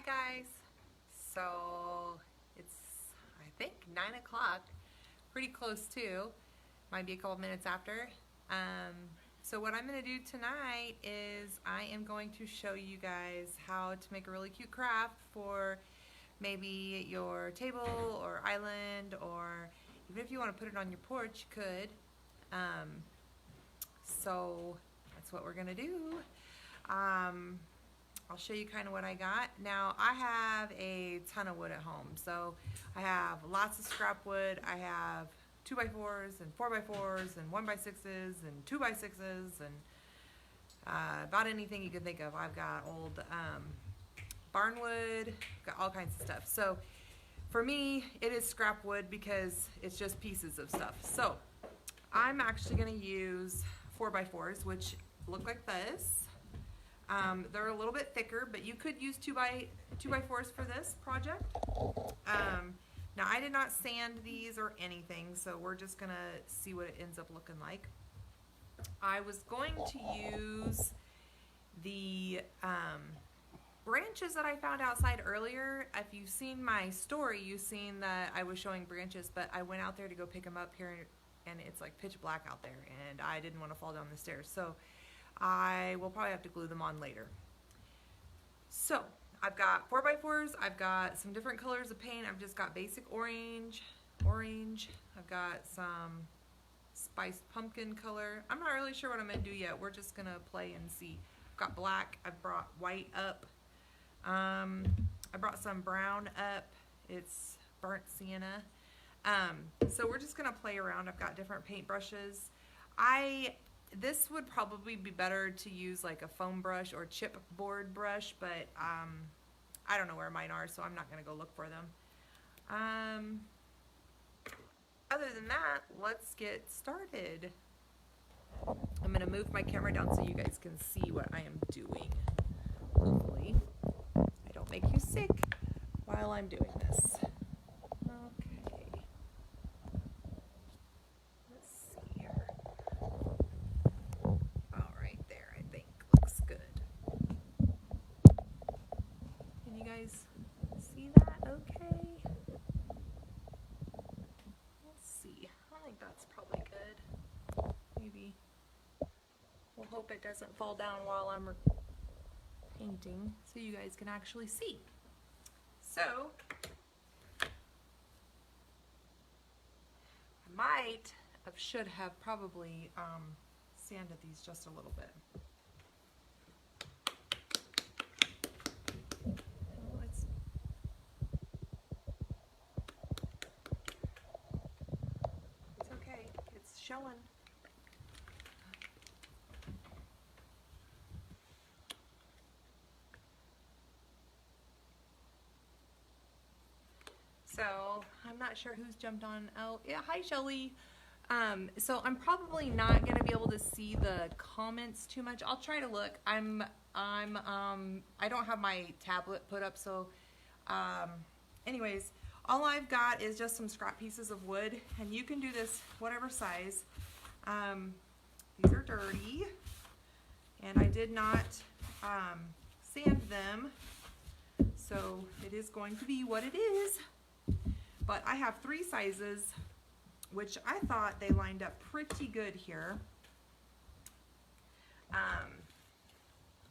guys. So it's, I think, 9 o'clock, pretty close to, might be a couple minutes after. So what I'm going to do tonight is I am going to show you guys how to make a really cute craft for maybe your table or island, or even if you want to put it on your porch, you could. So that's what we're going to do. I'll show you kind of what I got. Now, I have a ton of wood at home. So I have lots of scrap wood. I have 2x4s and 4x4s and 1x6s and 2x6s and about anything you can think of. I've got old barnwood, got all kinds of stuff. So for me, it is scrap wood because it's just pieces of stuff. So I'm actually going to use 4x4s, which look like this. They're a little bit thicker, but you could use 2x4s for this project. Now I did not sand these or anything, so we're just gonna see what it ends up looking like. I was going to use the branches that I found outside earlier. If you've seen my story, you've seen that I was showing branches, but I went out there to go pick them up here, and it's like pitch black out there, and I didn't want to fall down the stairs. So I will probably have to glue them on later. So I've got 4x4s, I've got some different colors of paint. I've just got basic orange, I've got some spiced pumpkin color. I'm not really sure what I'm gonna do yet. We're just gonna play and see. I've got black, I've brought white up. I brought some brown up. It's burnt sienna. So we're just gonna play around. I've got different paint brushes. This would probably be better to use like a foam brush or chipboard brush, but I don't know where mine are, so I'm not going to go look for them. Other than that, let's get started. I'm going to move my camera down so you guys can see what I am doing. Hopefully, I don't make you sick while I'm doing this. Okay. Let's see here. Can you guys see that okay? Let's see. I think that's probably good. Maybe. We'll hope it doesn't fall down while I'm painting so you guys can actually see. So, I should have probably sanded these just a little bit. Showing. So I'm not sure who's jumped on. Oh yeah, hi Shelly. So I'm probably not gonna be able to see the comments too much. I'll try to look. I don't have my tablet put up, so anyways, all I've got is just some scrap pieces of wood, and you can do this whatever size. These are dirty, and I did not sand them, so it is going to be what it is. But I have 3 sizes, which I thought they lined up pretty good here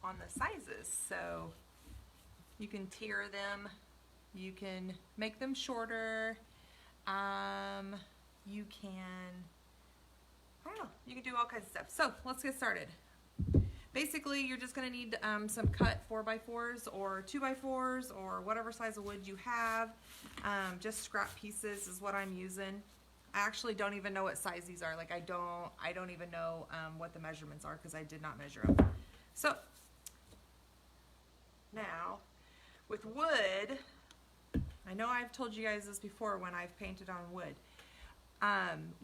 on the sizes. So you can tier them. You can make them shorter. You can, I don't know, you can do all kinds of stuff. So let's get started. Basically, you're just gonna need some cut 4x4s or 2x4s or whatever size of wood you have. Just scrap pieces is what I'm using. I actually don't even know what size these are. Like I don't even know what the measurements are because I did not measure them. So now with wood, I know I've told you guys this before when I've painted on wood.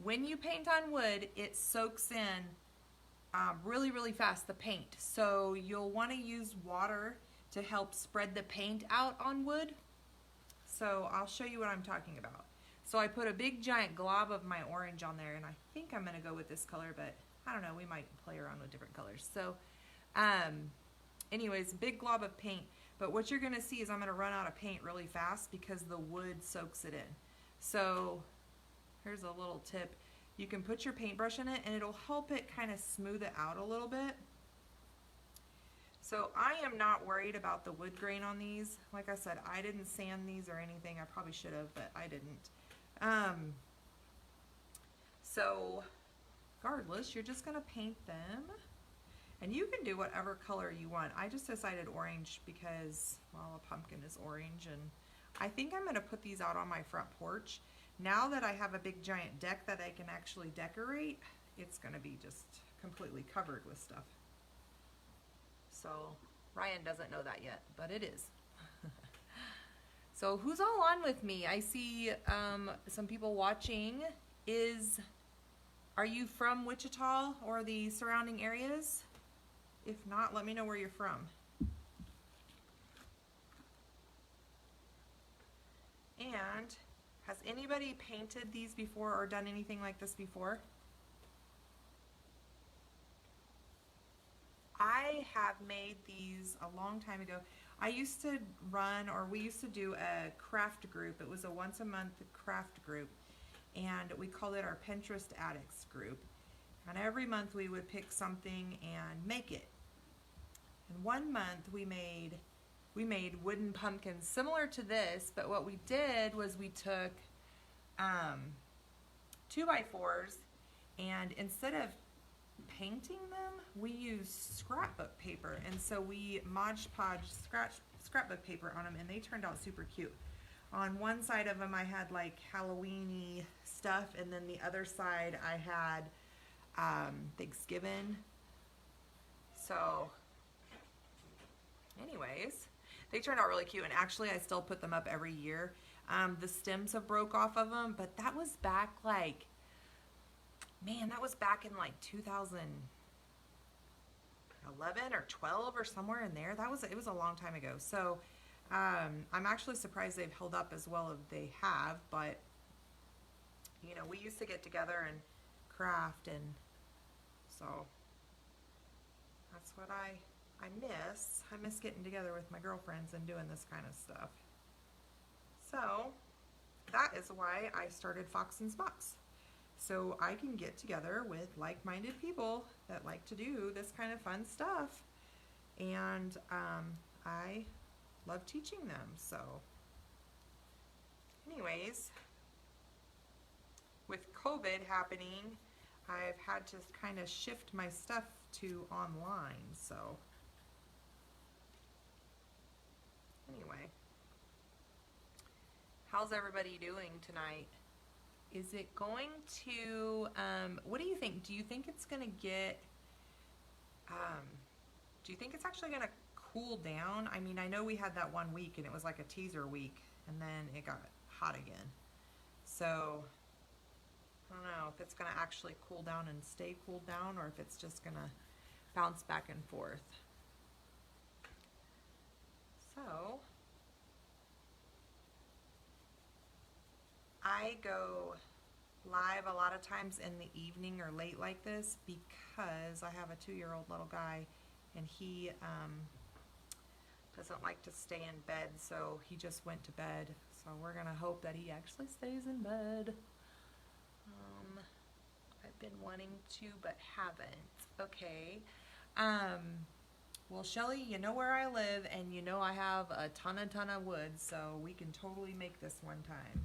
When you paint on wood, it soaks in really, really fast, the paint. So you'll want to use water to help spread the paint out on wood. So I'll show you what I'm talking about. So I put a big giant glob of my orange on there, and I think I'm going to go with this color, but I don't know, we might play around with different colors. So anyways, big glob of paint. But what you're gonna see is I'm gonna run out of paint really fast because the wood soaks it in. So here's a little tip. You can put your paintbrush in it and it'll help it kind of smooth it out a little bit. So I am not worried about the wood grain on these. Like I said, I didn't sand these or anything. I probably should have, but I didn't. So regardless, you're just gonna paint them. And you can do whatever color you want. I just decided orange because, well, a pumpkin is orange. And I think I'm going to put these out on my front porch. Now that I have a big giant deck that I can actually decorate, it's going to be just completely covered with stuff. So Ryan doesn't know that yet, but it is. So who's all on with me? I see some people watching. Are you from Wichita or the surrounding areas? If not, let me know where you're from. And has anybody painted these before or done anything like this before? I have made these a long time ago. I used to run, or we used to do a craft group. It was a once a month craft group, and we called it our Pinterest Addicts group. And every month we would pick something and make it. And one month we made wooden pumpkins similar to this, but what we did was we took 2x4s, and instead of painting them, we used scrapbook paper. And so we Mod Podge scrapbook paper on them, and they turned out super cute. On one side of them I had like Halloween-y stuff, and then the other side I had Thanksgiving. So anyways, they turned out really cute, and actually I still put them up every year. The stems have broke off of them, but that was back like, man, that was back in like 2011 or 12 or somewhere in there. It was a long time ago. So I'm actually surprised they've held up as well as they have, but you know, we used to get together and craft, and so that's what I miss. I miss getting together with my girlfriends and doing this kind of stuff. So that is why I started Fox and Spox. So I can get together with like-minded people that like to do this kind of fun stuff. And I love teaching them. So anyways, with COVID happening, I've had to kind of shift my stuff to online. So anyway, how's everybody doing tonight? Is it going to, what do you think? Do you think it's going to get, do you think it's actually going to cool down? I mean, I know we had that 1 week and it was like a teaser week, and then it got hot again. So I don't know if it's going to actually cool down and stay cooled down, or if it's just going to bounce back and forth. So I go live a lot of times in the evening or late like this because I have a 2-year-old little guy, and he doesn't like to stay in bed, so he just went to bed. So we're gonna hope that he actually stays in bed. I've been wanting to but haven't. Okay. Well, Shelly, you know where I live, and you know I have a ton of wood, so we can totally make this one time.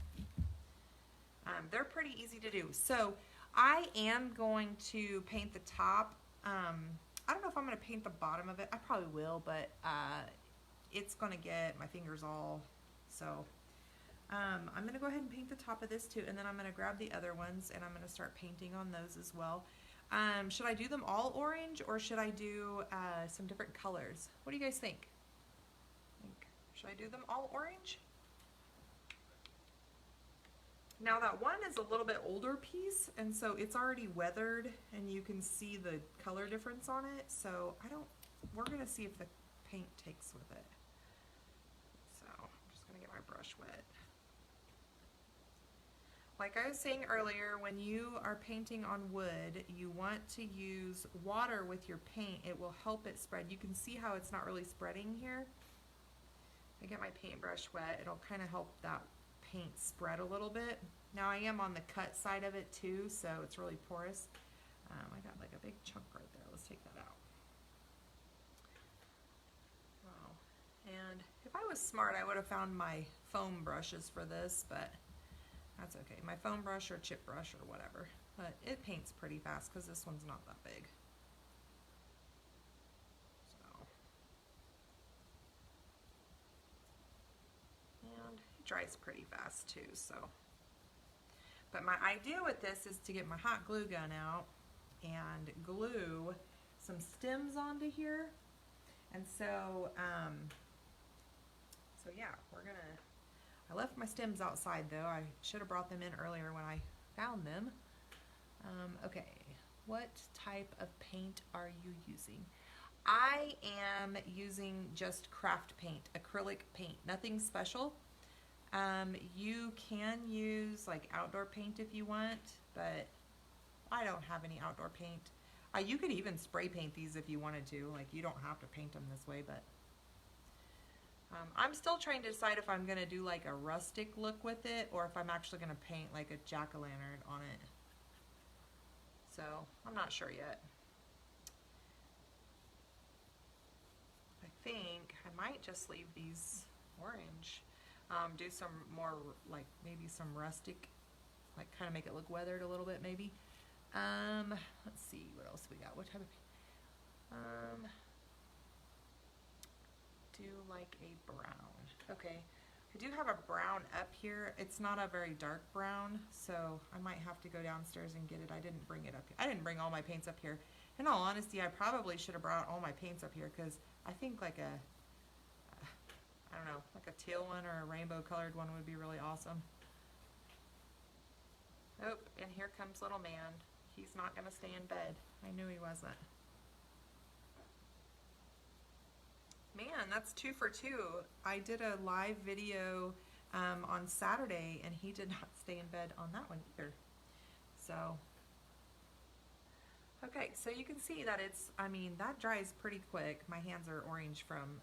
They're pretty easy to do. So I am going to paint the top. I don't know if I'm going to paint the bottom of it. I probably will, but it's going to get my fingers all. So I'm going to go ahead and paint the top of this too, and then I'm going to grab the other ones and I'm going to start painting on those as well. Should I do them all orange, or should I do some different colors? What do you guys think? Should I do them all orange? Now that one is a little bit older piece, and so it's already weathered, and you can see the color difference on it. So we're gonna see if the paint takes with it. So I'm just gonna get my brush wet. like I was saying earlier, when you are painting on wood, you want to use water with your paint. It will help it spread. You can see how it's not really spreading here. I get my paintbrush wet, it'll kind of help that paint spread a little bit. Now I am on the cut side of it too, so it's really porous. I got like a big chunk right there. Let's take that out. Wow. And if I was smart, I would have found my foam brushes for this, but that's okay. My foam brush or chip brush or whatever. But it paints pretty fast because this one's not that big. And it dries pretty fast too, so. But my idea with this is to get my hot glue gun out and glue some stems onto here. And so, yeah, I left my stems outside though. I should have brought them in earlier when I found them. Okay, what type of paint are you using? I am using just craft paint, acrylic paint, nothing special. You can use like outdoor paint if you want, but I don't have any outdoor paint. You could even spray paint these if you wanted to, like you don't have to paint them this way, but I'm still trying to decide if I'm gonna do like a rustic look with it or if I'm actually gonna paint like a jack-o'-lantern on it. So I'm not sure yet. I think I might just leave these orange. Do some more, like maybe some rustic, like kind of make it look weathered a little bit maybe. Let's see what else we got. What type of, do like a brown. Okay, I do have a brown up here. It's not a very dark brown, so I might have to go downstairs and get it. I didn't bring it up here. I didn't bring all my paints up here. In all honesty, I probably should have brought all my paints up here because I think like a, I don't know, like a teal one or a rainbow colored one would be really awesome. Oh, and here comes little man. He's not gonna stay in bed. I knew he wasn't. Man, that's 2 for 2. I did a live video on Saturday and he did not stay in bed on that one either. So, okay, so you can see that it's, I mean, that dries pretty quick. My hands are orange from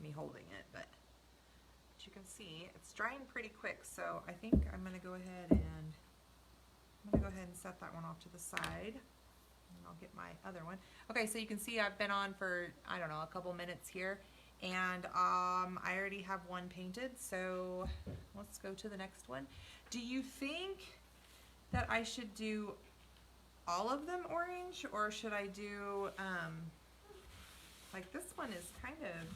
me holding it, but you can see it's drying pretty quick. So I think I'm gonna go ahead and set that one off to the side. And I'll get my other one. Okay, so you can see I've been on for, I don't know, a couple minutes here. And I already have one painted, so let's go to the next one. Do you think that I should do all of them orange, or should I do, like this one is kind of,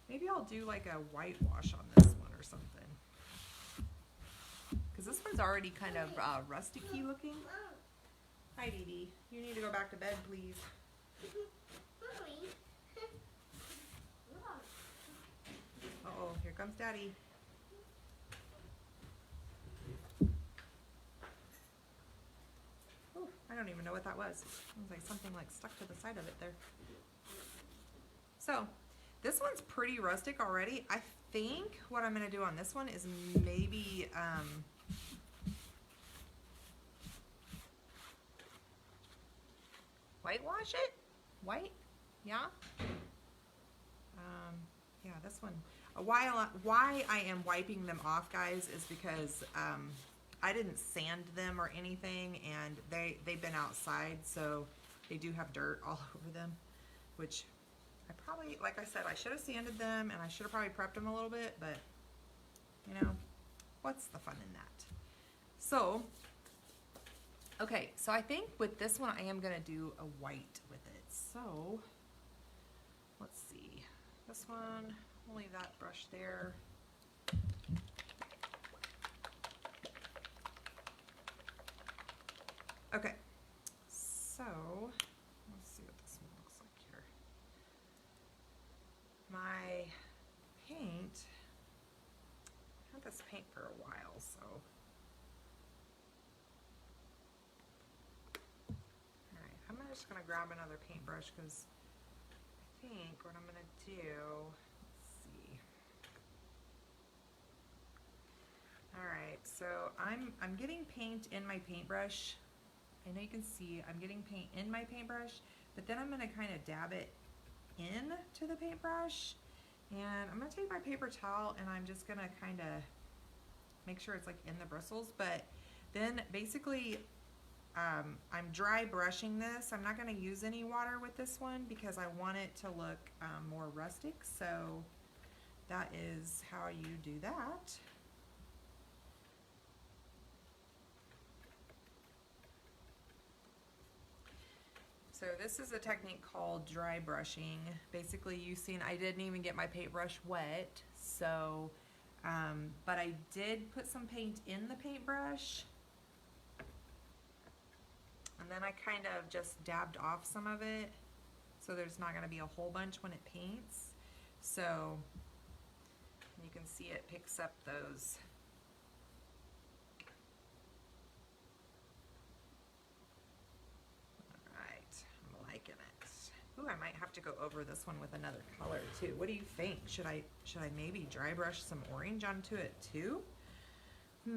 maybe I'll do like a whitewash on this one or something. Because this one's already kind of rustic-y looking. Hi, Dee Dee. You need to go back to bed, please. Uh-oh, here comes Daddy. Ooh, I don't even know what that was. It was like something like stuck to the side of it there. So, this one's pretty rustic already. I think what I'm going to do on this one is maybe whitewash it? White? Yeah? Yeah, this one. Why I am wiping them off, guys, is because I didn't sand them or anything, and they've been outside, so they do have dirt all over them, which I probably, like I said, I should have sanded them, and I should have probably prepped them a little bit, but, you know, what's the fun in that? So, okay, so I think with this one, I am going to do a white with it. So, let's see. This one, we'll leave that brush there. Okay, so, let's see what this one looks like here. My paint, I've had this paint for a while, so. Alright, I'm just going to grab another paintbrush because I think what I'm going to do, let's see. Alright, So I'm getting paint in my paintbrush. I know you can see I'm getting paint in my paintbrush, but then I'm gonna kind of dab it in to the paintbrush. And I'm gonna take my paper towel and I'm just gonna kind of make sure it's like in the bristles. But then basically I'm dry brushing this. I'm not gonna use any water with this one because I want it to look more rustic. So that is how you do that. So this is a technique called dry brushing. Basically, you've seen I didn't even get my paintbrush wet, so but I did put some paint in the paintbrush, and then I kind of just dabbed off some of it, so there's not going to be a whole bunch when it paints. So you can see it picks up those. Ooh, I might have to go over this one with another color too. What do you think? Should I maybe dry brush some orange onto it too? I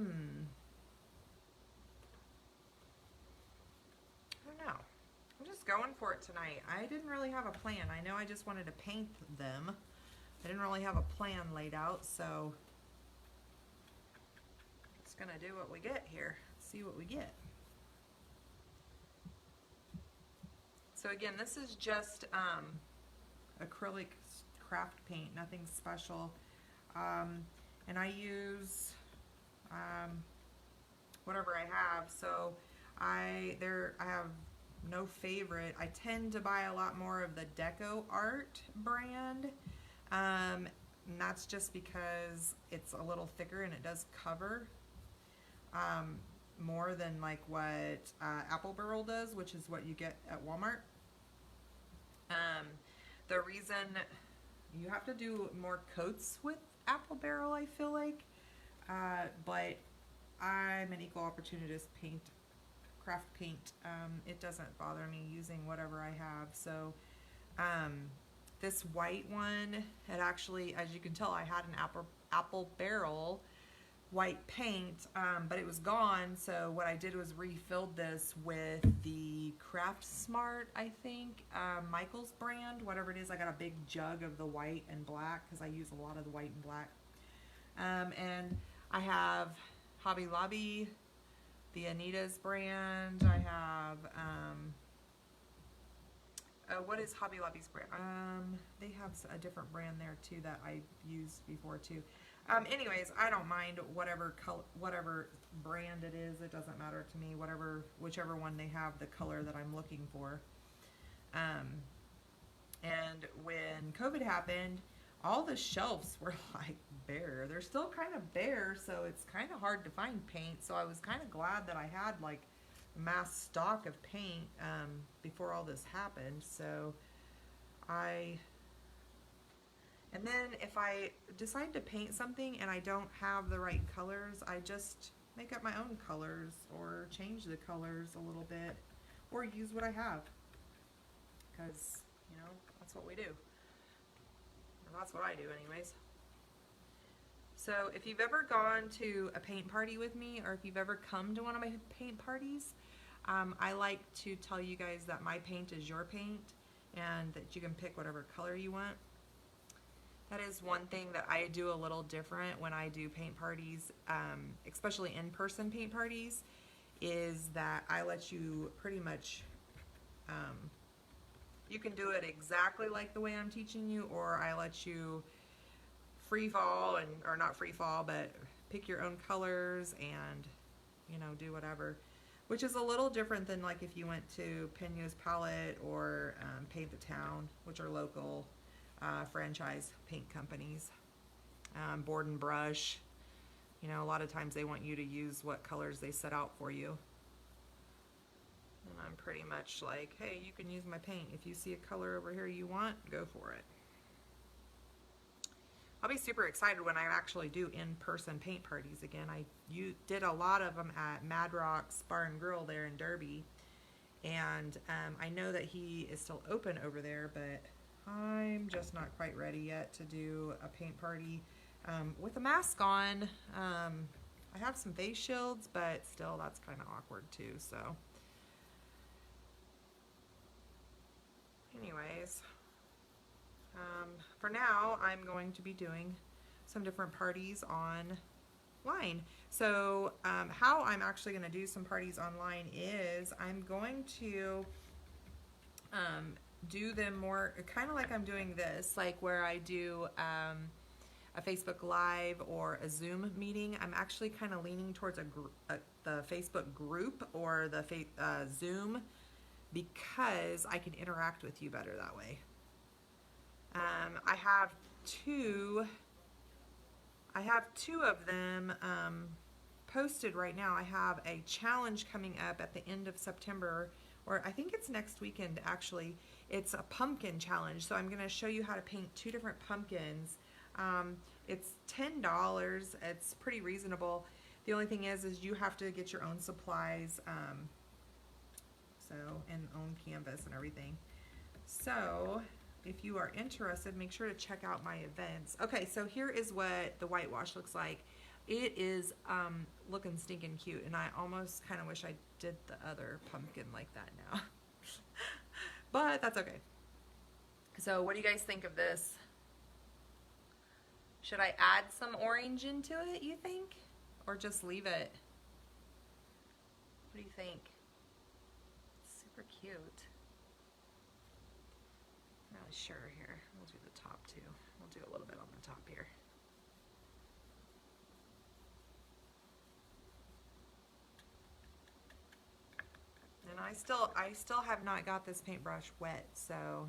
don't know. I'm just going for it tonight. I didn't really have a plan. I know I just wanted to paint them. I didn't really have a plan laid out, so just gonna do what we get here. See what we get. So again, this is just acrylic craft paint, nothing special. And I use whatever I have. So I have no favorite. I tend to buy a lot more of the Deco Art brand. And that's just because it's a little thicker and it does cover more than like what Apple Barrel does, which is what you get at Walmart. The reason you have to do more coats with Apple Barrel, I feel like, but I'm an equal opportunist craft paint. It doesn't bother me using whatever I have. So this white one, it actually, as you can tell, I had an Apple Barrel white paint, but it was gone, so what I did was refilled this with the Craft Smart, I think, Michael's brand, whatever it is. I got a big jug of the white and black because I use a lot of the white and black. And I have Hobby Lobby, the Anita's brand. I have, what is Hobby Lobby's brand? They have a different brand there too that I used before too. Anyways, I don't mind whatever brand it is. It doesn't matter to me. Whichever one they have the color that I'm looking for. And when COVID happened, all the shelves were like bare. They're still kind of bare, so it's kind of hard to find paint. So I was kind of glad that I had like mass stock of paint before all this happened. So and then if I decide to paint something and I don't have the right colors, I just make up my own colors or change the colors a little bit or use what I have. Because, you know, that's what we do. Or that's what I do anyways. So if you've ever gone to a paint party with me, or if you've ever come to one of my paint parties, I like to tell you guys that my paint is your paint and that you can pick whatever color you want. That is one thing that I do a little different when I do paint parties, especially in-person paint parties, is that I let you pretty much, you can do it exactly like the way I'm teaching you, or I let you free fall, or not free fall, but pick your own colors and, you know, do whatever. Which is a little different than like if you went to Peña's Palette or Paint the Town, which are local franchise paint companies. Board and Brush, you know, a lot of times they want you to use what colors they set out for you. And I'm pretty much like, hey, you can use my paint. If you see a color over here you want, go for it. I'll be super excited when I actually do in-person paint parties again. You did a lot of them at Mad Rock's Bar and Grill there in Derby. And I know that he is still open over there, but I'm just not quite ready yet to do a paint party with a mask on. I have some face shields, but still that's kind of awkward too, so. Anyways, for now, I'm going to be doing some different parties online. So how I'm actually going to do some parties online is I'm going to do them more kind of like I'm doing this, like where I do a Facebook Live or a Zoom meeting. I'm actually kind of leaning towards the Facebook group or the Zoom, because I can interact with you better that way. I have two of them posted right now. I have a challenge coming up at the end of September, or I think it's next weekend actually. It's a pumpkin challenge. So I'm going to show you how to paint 2 different pumpkins. It's $10. It's pretty reasonable. The only thing is you have to get your own supplies, and own canvas and everything. So if you are interested, make sure to check out my events. Okay, so here is what the whitewash looks like. It is looking stinking cute, and I almost kind of wish I did the other pumpkin like that now. But that's okay. So what do you guys think of this? Should I add some orange into it, you think? Or just leave it? What do you think? Super cute. I'm not really sure here. We'll do the top too. We'll do a little bit on the top here. And I still have not got this paintbrush wet, so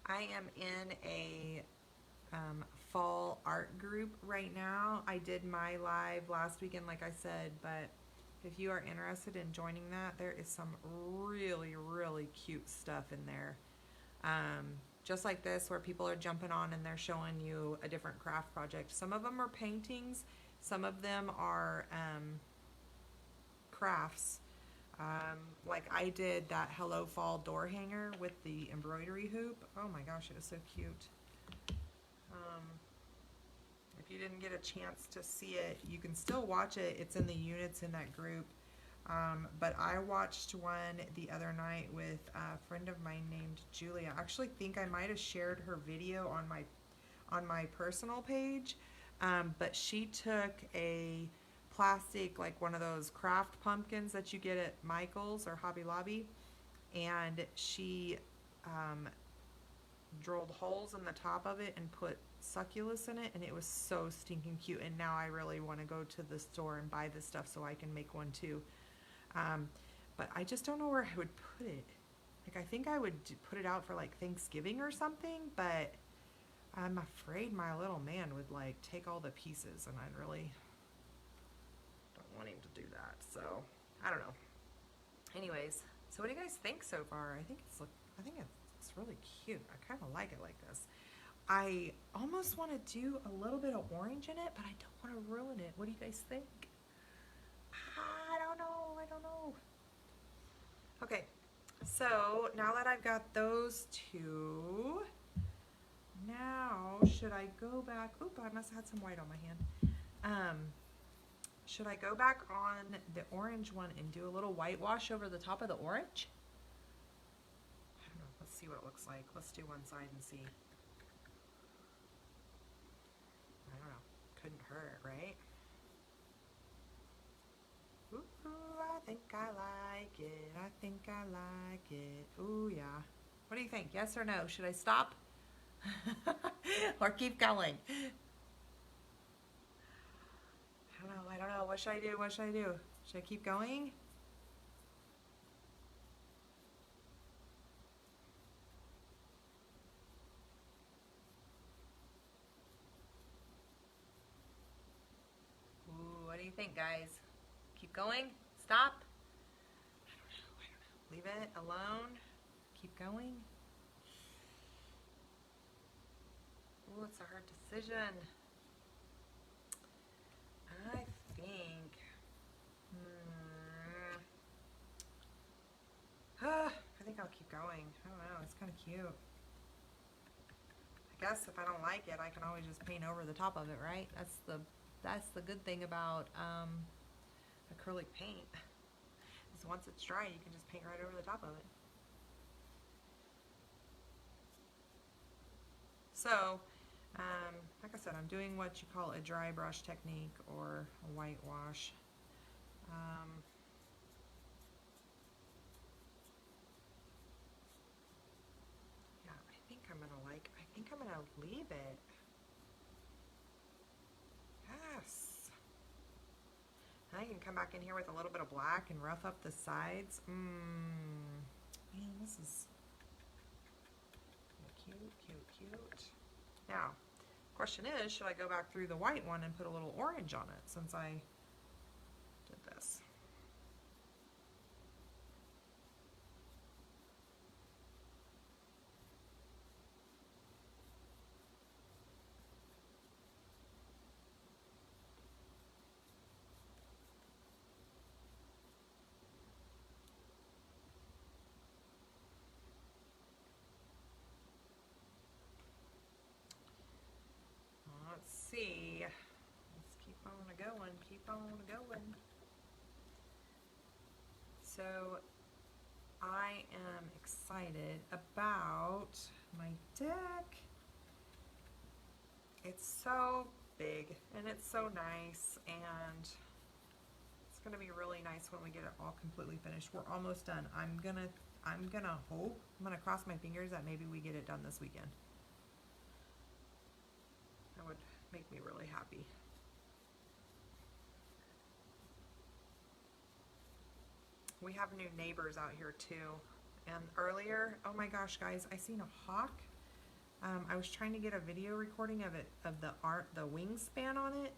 I am in a fall art group right now. I did my live last weekend, like I said, but if you are interested in joining that, there is some really, really cute stuff in there. Just like this, where people are jumping on and they're showing you a different craft project. Some of them are paintings, some of them are crafts. Like I did that Hello Fall door hanger with the embroidery hoop. Oh my gosh, it was so cute. If you didn't get a chance to see it, you can still watch it. It's in the units in that group. But I watched one the other night with a friend of mine named Julia. I actually think I might have shared her video on my personal page. But she took a plastic, like one of those craft pumpkins that you get at Michael's or Hobby Lobby, and she drilled holes in the top of it and put succulus in it, and it was so stinking cute. And now I really want to go to the store and buy this stuff so I can make one too. But I just don't know where I would put it. Like I think I would put it out for like Thanksgiving or something, but I'm afraid my little man would like take all the pieces, and I really don't want him to do that. So I don't know. Anyways, so what do you guys think so far? I think it's really cute. I kind of like it like this. I almost want to do a little bit of orange in it, but I don't want to ruin it. What do you guys think? I don't know. Okay, so now that I've got those two, now should I go back? Oop, I must have had some white on my hand. Should I go back on the orange one and do a little whitewash over the top of the orange? I don't know. Let's see what it looks like. Let's do one side and see. I don't know. Couldn't hurt, right? Ooh, I think I like it. I think I like it. Ooh, yeah. What do you think? Yes or no? Should I stop? Or keep going? I don't know. What should I do? Should I keep going? Ooh, what do you think, guys? Keep going? Stop? I don't know. Leave it alone? Keep going? Oh, it's a hard decision. I think, I think I'll keep going. I don't know, it's kind of cute. I guess if I don't like it, I can always just paint over the top of it, right? That's the good thing about acrylic paint. Is once it's dry, you can just paint right over the top of it. So, like I said, I'm doing what you call a dry brush technique or a whitewash. Yeah, I think I'm gonna leave it. Yes. And I can come back in here with a little bit of black and rough up the sides. Man, this is cute, cute, cute. Now, question is, should I go back through the white one and put a little orange on it since I did this? Let's see. Let's keep on going, keep on going. So I am excited about my deck. It's so big and it's so nice, and it's gonna be really nice when we get it all completely finished. We're almost done. I'm gonna cross my fingers that maybe we get it done this weekend. That would make me really happy. We have new neighbors out here too. And earlier, oh my gosh, guys, I seen a hawk. I was trying to get a video recording of it, of the wingspan on it,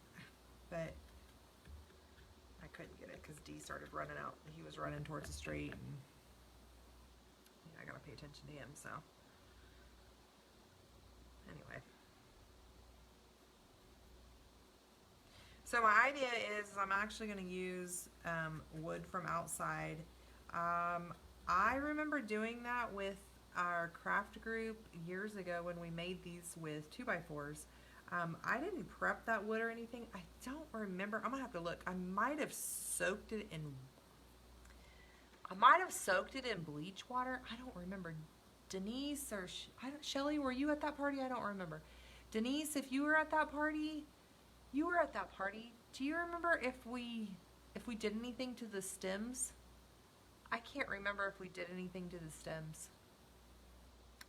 but I couldn't get it because Dee started running out. He was running towards the street, and yeah, I gotta pay attention to him, so. Anyway. So my idea is I'm actually going to use wood from outside. I remember doing that with our craft group years ago when we made these with 2x4s. I didn't prep that wood or anything. I don't remember. I'm going to have to look. I might have soaked it in bleach water. I don't remember. Denise or Shelly, were you at that party? I don't remember. Denise, if you were at that party, do you remember if we did anything to the stems? I can't remember if we did anything to the stems.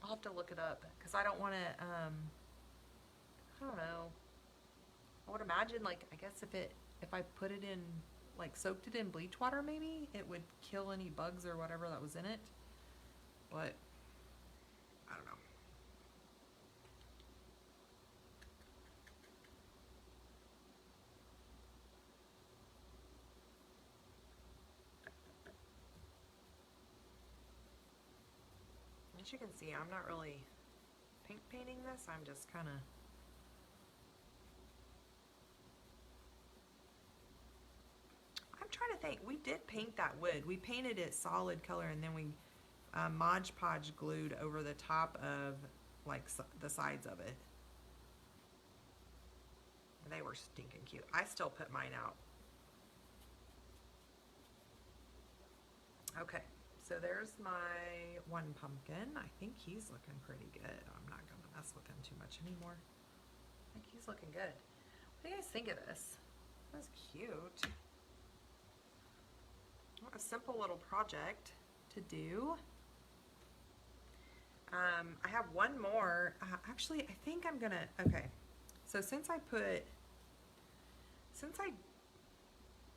I'll have to look it up because I don't want to, I don't know. I would imagine, like, I guess if I put it in, like, soaked it in bleach water, maybe it would kill any bugs or whatever that was in it. But I don't know. As you can see, I'm not really pink painting this. I'm just kind of trying to think. We did paint that wood. We painted it solid color, and then we Mod Podge glued over the top of, like, the sides of it. And they were stinking cute. I still put mine out. Okay, so there's my one pumpkin. I think he's looking pretty good. I'm not gonna mess with him too much anymore. I think he's looking good. What do you guys think of this? That's cute. A simple little project to do. I have one more. Actually, I think I'm gonna, okay. So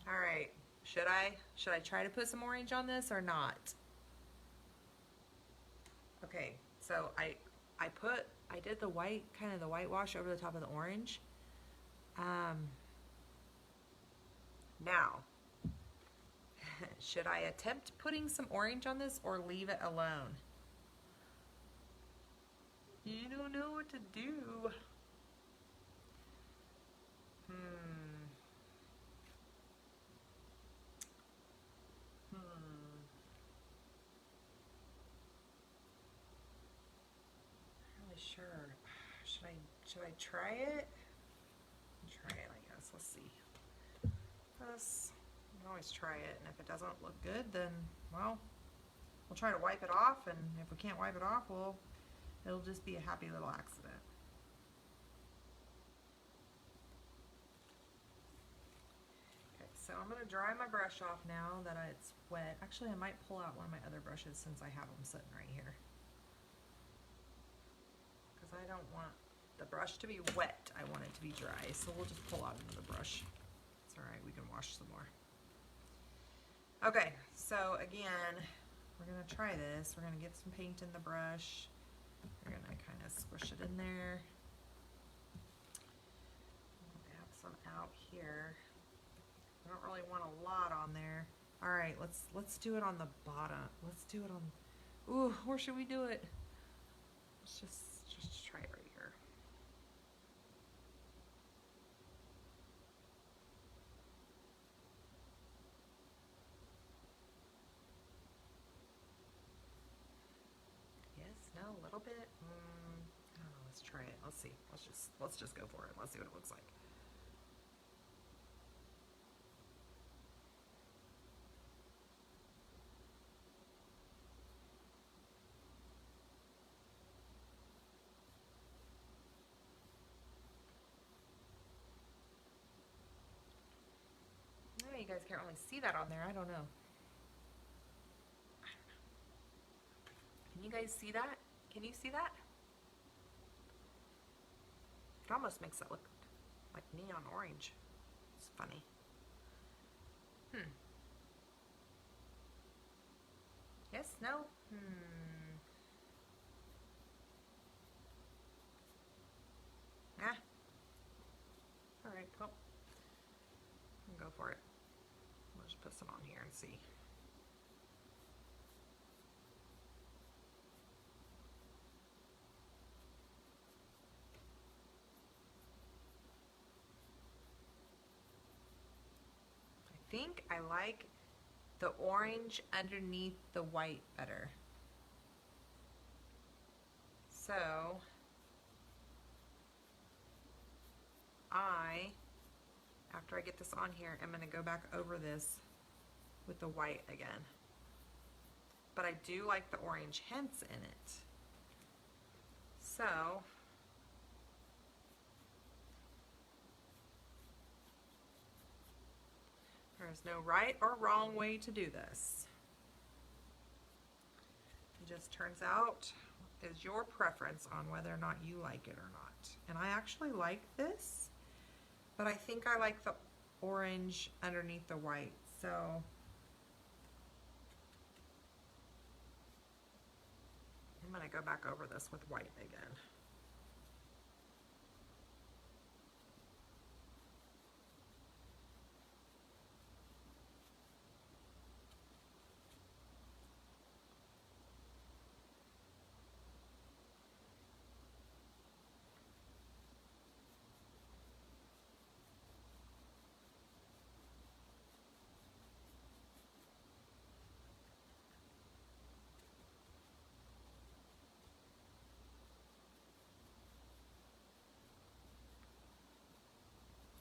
all right, should I try to put some orange on this or not? Okay, so I did the white, kind of the whitewash over the top of the orange. Now, should I attempt putting some orange on this or leave it alone? You don't know what to do. sure. Should I try it? Try it, I guess. Let's see. This, you can always try it, and if it doesn't look good, then, well, we'll try to wipe it off, and if we can't wipe it off, well, it'll just be a happy little accident. Okay, so I'm going to dry my brush off now that it's wet. Actually, I might pull out one of my other brushes since I have them sitting right here. Because I don't want the brush to be wet, I want it to be dry. So we'll just pull out another brush. It's all right, we can wash some more. Okay, so again, we're gonna try this. We're gonna get some paint in the brush. We're gonna kind of squish it in there. Add some out here. I don't really want a lot on there. All right, let's do it on the bottom. Let's do it on. Ooh, where should we do it? Let's just try it right here. Yes, no, a little bit. I don't know. Let's try it. Let's see. Let's just go for it. Let's see what it looks like. Oh, you guys can't really see that on there. I don't know. Can you guys see that? Can you see that? It almost makes it look like neon orange. It's funny. Yes? No? Ah. Alright, cool. Go for it. We'll just put some on here and see. I think I like the orange underneath the white better. So after I get this on here, I'm going to go back over this with the white again. But I do like the orange hints in it. So there's no right or wrong way to do this. It just turns out is your preference on whether or not you like it or not. And I actually like this, but I think I like the orange underneath the white. So I'm going to go back over this with white again.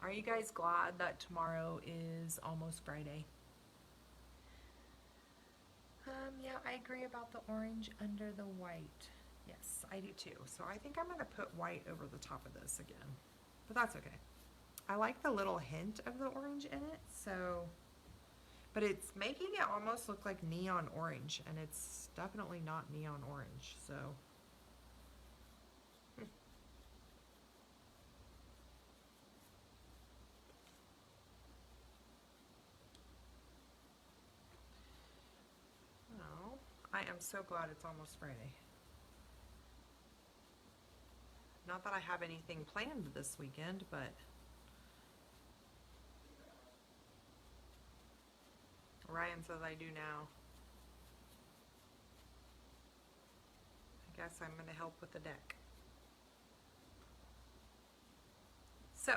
Are you guys glad that tomorrow is almost Friday? Yeah, I agree about the orange under the white. Yes, I do too. So I think I'm going to put white over the top of this again. But that's okay. I like the little hint of the orange in it, so... But it's making it almost look like neon orange, and it's definitely not neon orange, so... I am so glad it's almost Friday. Not that I have anything planned this weekend, but Ryan says I do now. I guess I'm going to help with the deck. So,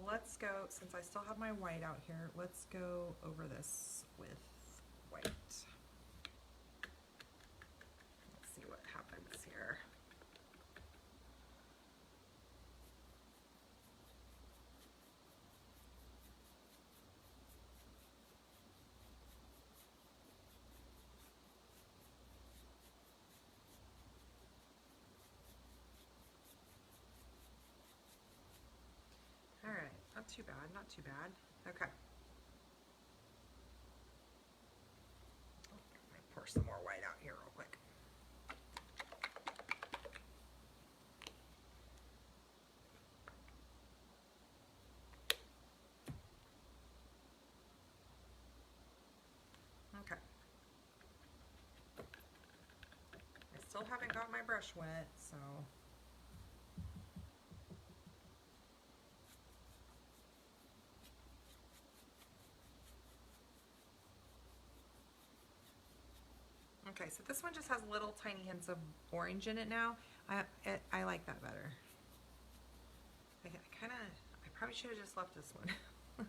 let's go, since I still have my white out here, let's go over this with white. Let's see what happens here. not too bad, not too bad. Okay. Let me pour some more white out here real quick. Okay. I still haven't got my brush wet, so. Okay, so this one just has little tiny hints of orange in it now. I like that better. I probably should have just left this one.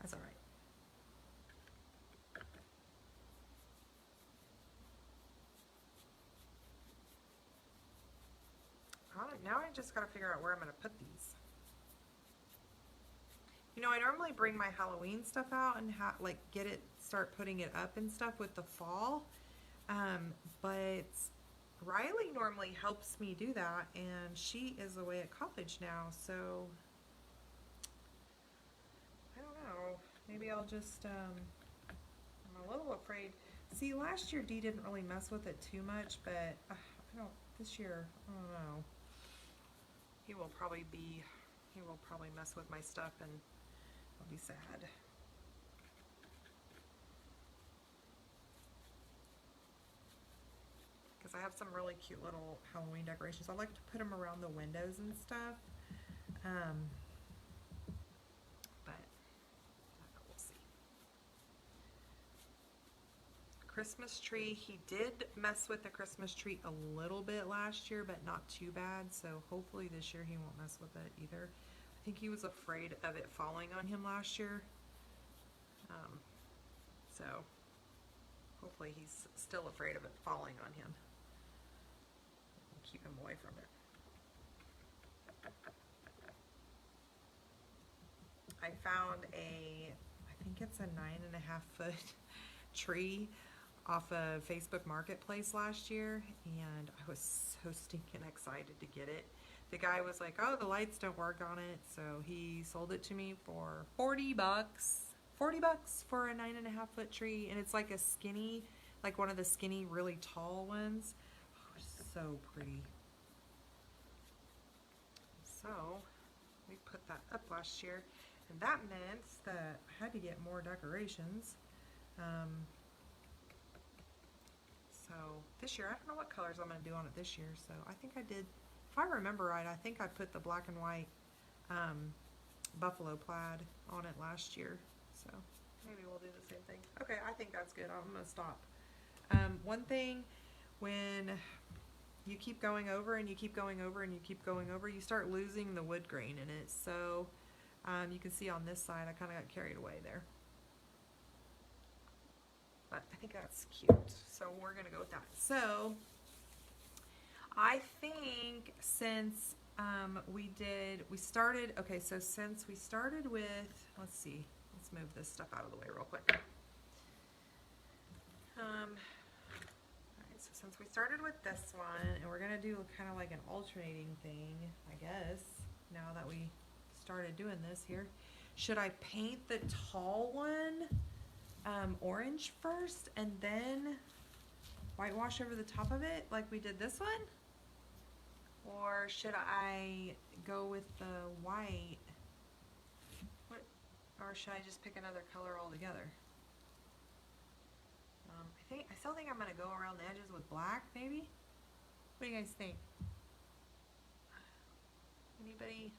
That's all right. Now I just gotta figure out where I'm gonna put these. You know, I normally bring my Halloween stuff out and like start putting it up and stuff with the fall. But Riley normally helps me do that, and she is away at college now, so I don't know. Maybe I'll just, I'm a little afraid. See, last year Dee didn't really mess with it too much, but this year, I don't know. He will probably mess with my stuff, and I'll be sad. Because I have some really cute little Halloween decorations. I like to put them around the windows and stuff. But we'll see. Christmas tree. He did mess with the Christmas tree a little bit last year, but not too bad. So hopefully this year he won't mess with it either. I think he was afraid of it falling on him last year. So hopefully he's still afraid of it falling on him. Keep him away from it. I found I think it's a 9.5 foot tree off of Facebook Marketplace last year, and I was so stinking excited to get it. The guy was like, oh, the lights don't work on it, so he sold it to me for 40 bucks. 40 bucks for a 9.5 foot tree, and it's like a skinny, like one of the skinny, really tall ones. Oh, so pretty. So we put that up last year, and that meant that I had to get more decorations. So this year, I don't know what colors I'm going to do on it this year, so I think I did, if I remember right, I think I put the black and white buffalo plaid on it last year, so maybe we'll do the same thing. Okay, I think that's good. I'm going to stop. One thing, when you keep going over and you keep going over and you keep going over, you start losing the wood grain in it. So you can see on this side, I kind of got carried away there. But I think that's cute. So we're going to go with that. So I think since since we started with, let's see, let's move this stuff out of the way real quick. Alright, so since we started with this one, and we're going to do kind of like an alternating thing, I guess, now that we started doing this here. Should I paint the tall one orange first and then whitewash over the top of it like we did this one? Or should I go with the white? Or should I just pick another color altogether? I still think I'm going to go around the edges with black, maybe? What do you guys think? Anybody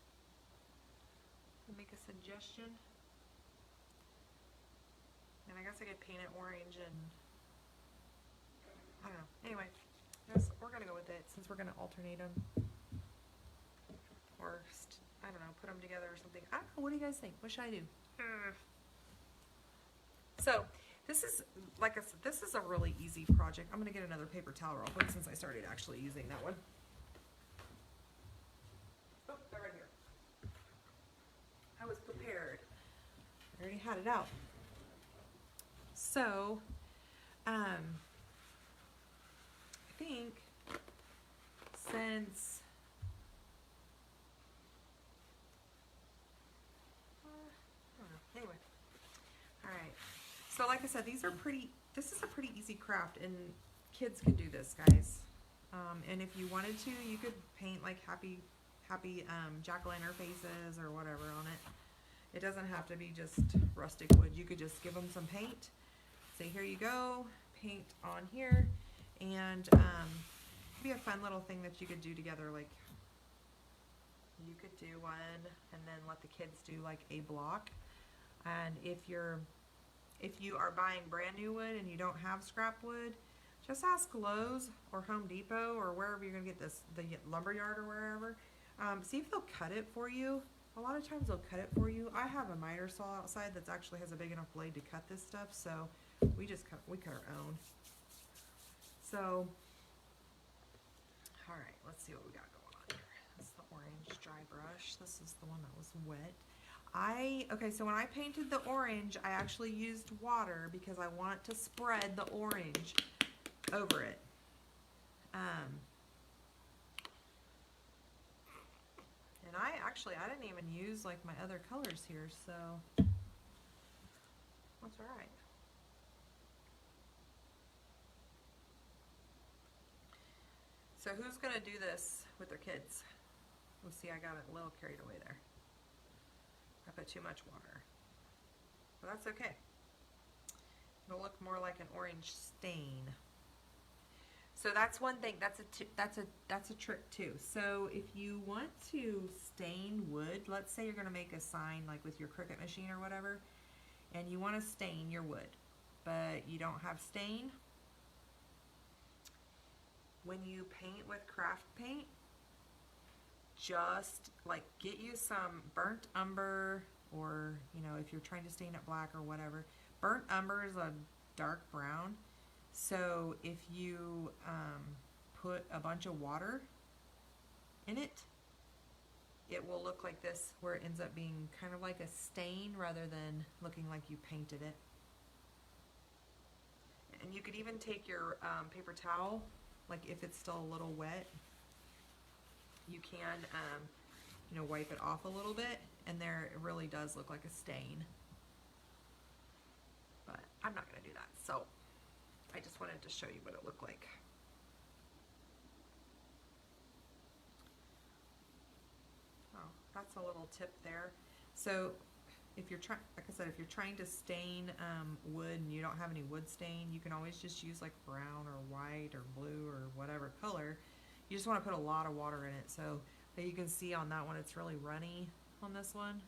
make a suggestion? And I guess I could paint it orange and I don't know. Anyway, we're going to go with it since we're going to alternate them. Or, I don't know, put them together or something. I don't know. What do you guys think? What should I do? So, this is, like I said, this is a really easy project. I'm going to get another paper towel real quick since I started actually using that one. Oh, they're right here. I was prepared. I already had it out. So, I think since like I said, this is a pretty easy craft, and kids can do this, guys. And if you wanted to, you could paint like happy jack-o'-lantern faces or whatever on it. It doesn't have to be just rustic wood. You could just give them some paint. Say, here you go, paint on here, and it'd be a fun little thing that you could do together. Like, you could do one and then let the kids do like a block. And if you are buying brand new wood and you don't have scrap wood, just ask Lowe's or Home Depot or wherever you're gonna get this, the lumberyard or wherever. See if they'll cut it for you. A lot of times they'll cut it for you. I have a miter saw outside that actually has a big enough blade to cut this stuff, so we cut our own. So, all right, let's see what we got going on here. This is the orange dry brush. This is the one that was wet. Okay, so when I painted the orange, I actually used water because I want to spread the orange over it. And I didn't even use like my other colors here, so that's all right. So who's gonna do this with their kids? We'll see, I got it a little carried away there. I put too much water, but that's okay. It'll look more like an orange stain. So that's one thing. That's a trick too. So if you want to stain wood, let's say you're going to make a sign like with your Cricut machine or whatever, and you want to stain your wood, but you don't have stain. When you paint with craft paint, just like get you some burnt umber, or if you're trying to stain it black or whatever. Burnt umber is a dark brown. So if you put a bunch of water in it, it will look like this, where it ends up being kind of like a stain rather than looking like you painted it. And you could even take your paper towel, like if it's still a little wet, you can wipe it off a little bit, and there it really does look like a stain. But I'm not going to do that, so I just wanted to show you what it looked like. Oh, that's a little tip there. So if you're trying, like I said, if you're trying to stain wood and you don't have any wood stain, you can always just use like brown or white or blue or whatever color. You just want to put a lot of water in it, so that you can see on that one it's really runny on this one.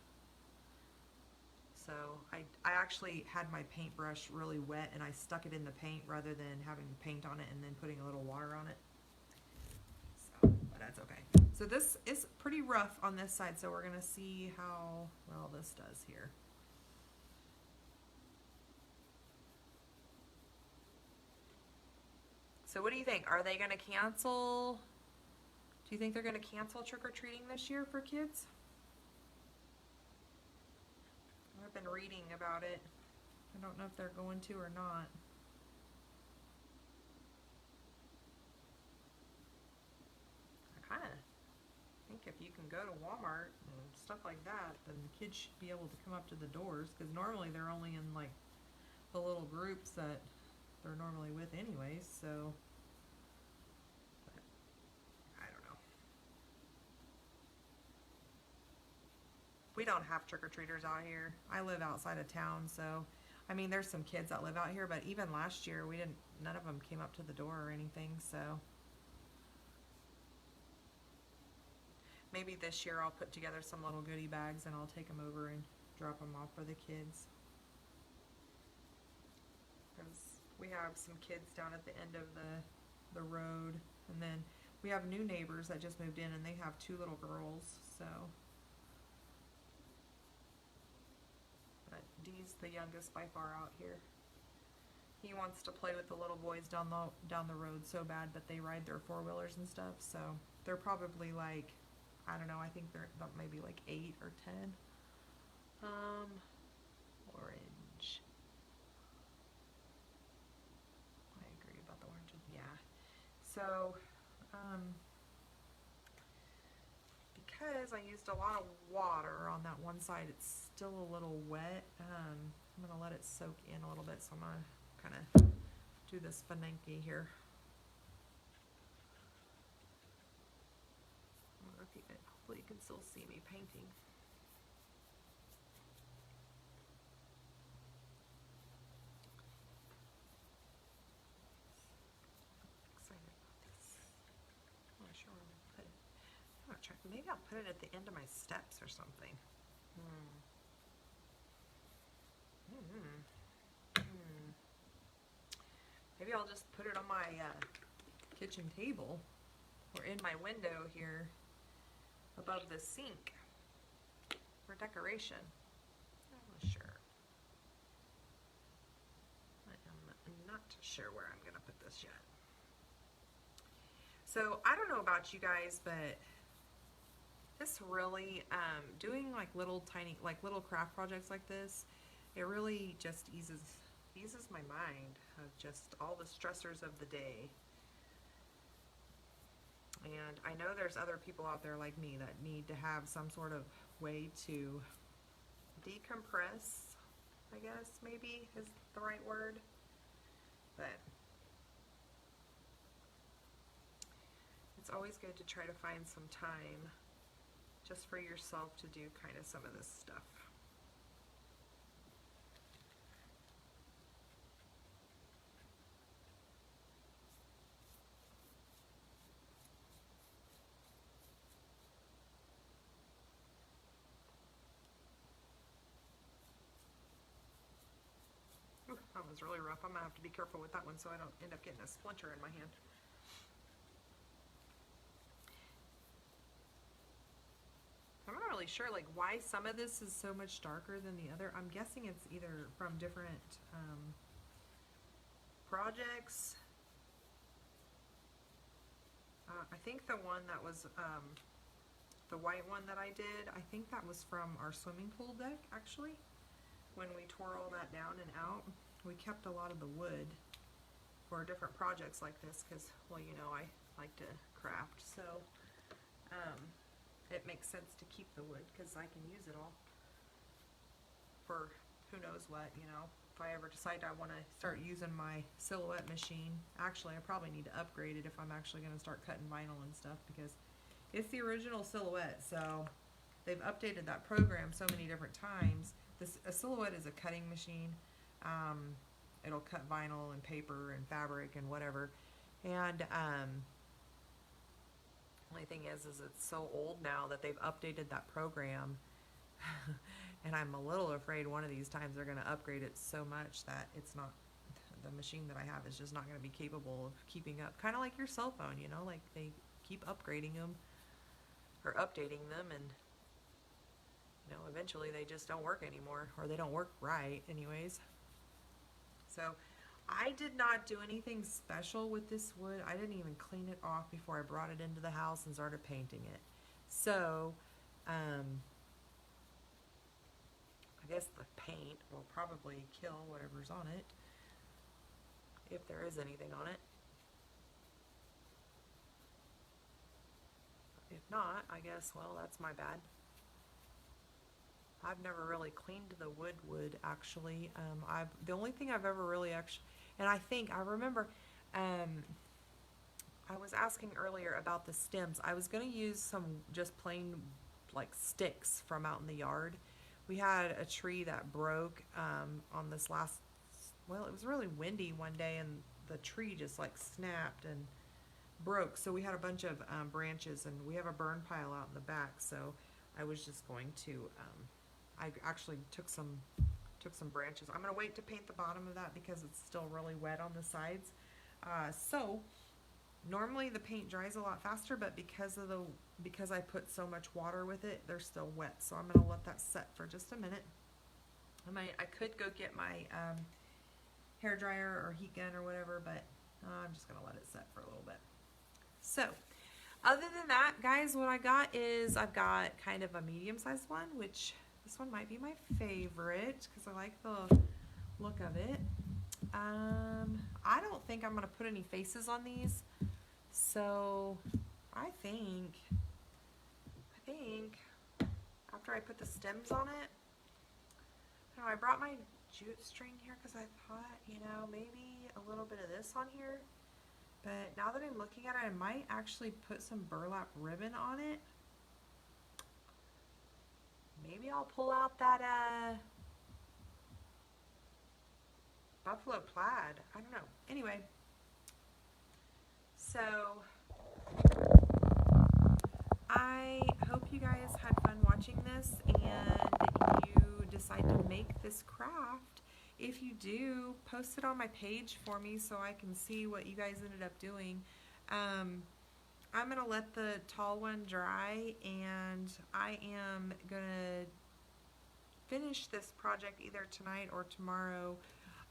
So I actually had my paintbrush really wet, and I stuck it in the paint rather than having paint on it and then putting a little water on it. So, but that's okay. So this is pretty rough on this side, so we're gonna see how well this does here. So what do you think? Are they gonna cancel? Do you think they're gonna cancel trick-or-treating this year for kids? I've been reading about it. I don't know if they're going to or not. I kind of think if you can go to Walmart and stuff like that, then the kids should be able to come up to the doors, because normally they're only in like the little groups that they're normally with anyways, so but I don't know. We don't have trick-or-treaters out here. I live outside of town, so I mean there's some kids that live out here, but even last year none of them came up to the door or anything, so maybe this year I'll put together some little goodie bags and I'll take them over and drop them off for the kids. Because we have some kids down at the end of the road, and then we have new neighbors that just moved in, and they have 2 little girls, so. But Dee's the youngest by far out here. He wants to play with the little boys down the road so bad, but they ride their 4-wheelers and stuff, so they're probably like, I don't know, I think they're maybe like 8 or 10. Orange. I agree about the orange. Yeah. So, because I used a lot of water on that one side, it's still a little wet. I'm gonna let it soak in a little bit, so I'm gonna kind of do this Finanke here. I don't know if you can, hopefully you can still see me painting. Excited about this. I'm not sure where I'm gonna put it. I'm not trying, maybe I'll put it at the end of my steps or something. Maybe I'll just put it on my kitchen table or in my window here above the sink for decoration. I'm not sure. I am not sure where I'm gonna put this yet. So I don't know about you guys, but this really, doing like little tiny, like little craft projects like this, it really just eases my mind of just all the stressors of the day. And I know there's other people out there like me that need to have some sort of way to decompress, I guess maybe is the right word. But it's always good to try to find some time just for yourself to do kind of some of this stuff. Ooh, that was really rough. I'm gonna have to be careful with that one so I don't end up getting a splinter in my hand. I'm not really sure like why some of this is so much darker than the other. I'm guessing it's either from different projects. I think the one that was the white one that I did, I think that was from our swimming pool deck actually. When we tore all that down and out, we kept a lot of the wood for different projects like this because, well, you know, I like to craft, so it makes sense to keep the wood because I can use it all for who knows what, you know. If I ever decide I want to start using my Silhouette machine, actually I probably need to upgrade it if I'm actually going to start cutting vinyl and stuff because it's the original Silhouette, so they've updated that program so many different times. A Silhouette is a cutting machine. It'll cut vinyl and paper and fabric and whatever. And only thing is it's so old now that they've updated that program. And I'm a little afraid one of these times they're going to upgrade it so much that it's not, the machine that I have is just not going to be capable of keeping up. Kind of like your cell phone, you know, like they keep upgrading them or updating them, and you know, eventually they just don't work anymore, or they don't work right anyways. So I did not do anything special with this wood. I didn't even clean it off before I brought it into the house and started painting it. So I guess the paint will probably kill whatever's on it, if there is anything on it. If not, I guess, well, that's my bad. I've never really cleaned the wood actually. The only thing I've ever really actually, and I remember, I was asking earlier about the stems. I was gonna use some just plain like sticks from out in the yard. We had a tree that broke on this last, well, it was really windy one day and the tree just like snapped and broke. So we had a bunch of branches, and we have a burn pile out in the back. So I was just going to, I actually took some branches. I'm gonna wait to paint the bottom of that because it's still really wet on the sides. So normally the paint dries a lot faster, but because I put so much water with it, they're still wet. So I'm gonna let that set for just a minute. I could go get my hair dryer or heat gun or whatever, but I'm just gonna let it set for a little bit. So other than that, guys, what I got is I've got kind of a medium-sized one, which this one might be my favorite because I like the look of it. I don't think I'm going to put any faces on these, so I think after I put the stems on it, I brought my jute string here because I thought, you know, maybe a little bit of this on here. But now that I'm looking at it, I might actually put some burlap ribbon on it. Maybe I'll pull out that buffalo plaid. I don't know. Anyway, so I hope you guys had fun watching this and you decide to make this craft. If you do, post it on my page for me so I can see what you guys ended up doing. I'm going to let the tall one dry, and I am going to finish this project either tonight or tomorrow.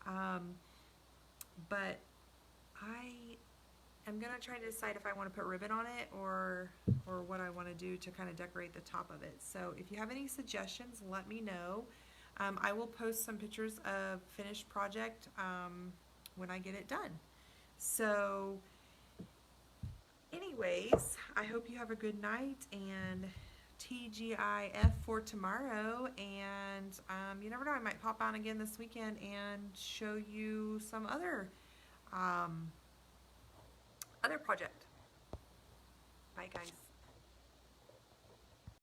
But I am going to try to decide if I want to put ribbon on it or what I want to do to kind of decorate the top of it. So if you have any suggestions, let me know. I will post some pictures of finished project when I get it done. So anyways, I hope you have a good night and TGIF for tomorrow. And you never know, I might pop on again this weekend and show you some other project. Bye guys.